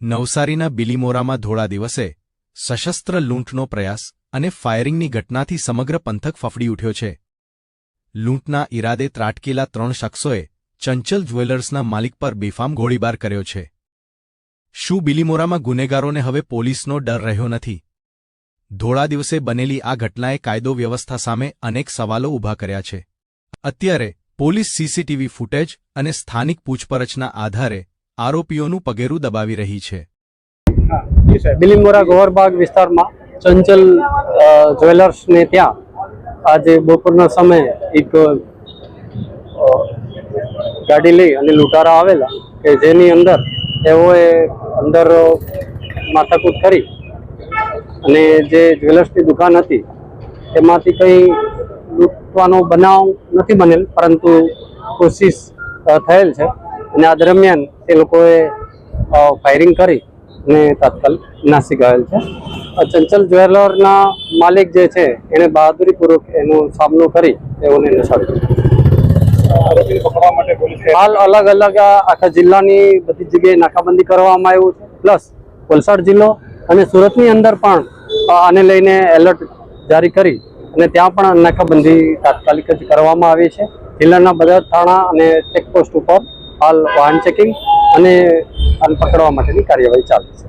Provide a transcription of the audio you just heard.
નવસારીના બિલીમોરામાં ધોળા દિવસે સશસ્ત્ર લૂંટનો પ્રયાસ અને ફાયરિંગની ઘટનાથી સમગ્ર પંથક ફફડી ઉઠ્યો છે. લૂંટના ઇરાદે ત્રાટકેલા 3 શખ્સોએ ચંચલ જ્વેલર્સના માલિક પર બેફામ ગોળીબાર કર્યો છે. શું બિલીમોરામાં ગુનેગારોને હવે પોલીસનો ડર રહ્યો નથી? ધોળા દિવસે બનેલી આ ઘટનાએ કાયદો વ્યવસ્થા સામે અનેક સવાલો ઊભા કર્યા છે. અત્યારે પોલીસ સીસીટીવી ફૂટેજ અને સ્થાનિક પૂછપરછના આધારે આરોપીઓનું પગેરું દબાવી રહી છે. બિલીમોરા ગોવરબાગ વિસ્તારમાં ચંચલ જ્વેલર્સને ત્યાં આજે બપોરના સમયે એક ગાડી લઈ અને લૂંટારા આવેલા કે જેની અંદર તેઓએ અંદર માથાકૂટ કરી અને જે જ્વેલર્સની દુકાન હતી તેમાંથી કંઈ લૂંટવાનો બનાવ નથી બનેલ, પરંતુ કોશિશ થયેલ છે અને આ દરમિયાન તે લોકોએ ફાયરિંગ કરી અને તાત્કાલિક નાસી ગયેલ છે. ચંચલ જ્વેલરના માલિક જે છે એણે બહાદુરીપૂર્વક એનો સામનો કરી તેઓને નસાડ્યો. હાલ અલગ અલગ આખા જિલ્લાની બધી જગ્યાએ નાકાબંધી કરવામાં આવ્યું છે. પ્લસ વલસાડ જિલ્લો અને સુરતની અંદર પણ આને લઈને એલર્ટ જારી કરી અને ત્યાં પણ નાકાબંધી તાત્કાલિક જ કરવામાં આવી છે. જિલ્લાના બધા થાણા અને ચેકપોસ્ટ ઉપર હાલ વાહન ચેકિંગ અને પકડવા માટેની કાર્યવાહી ચાલુ છે.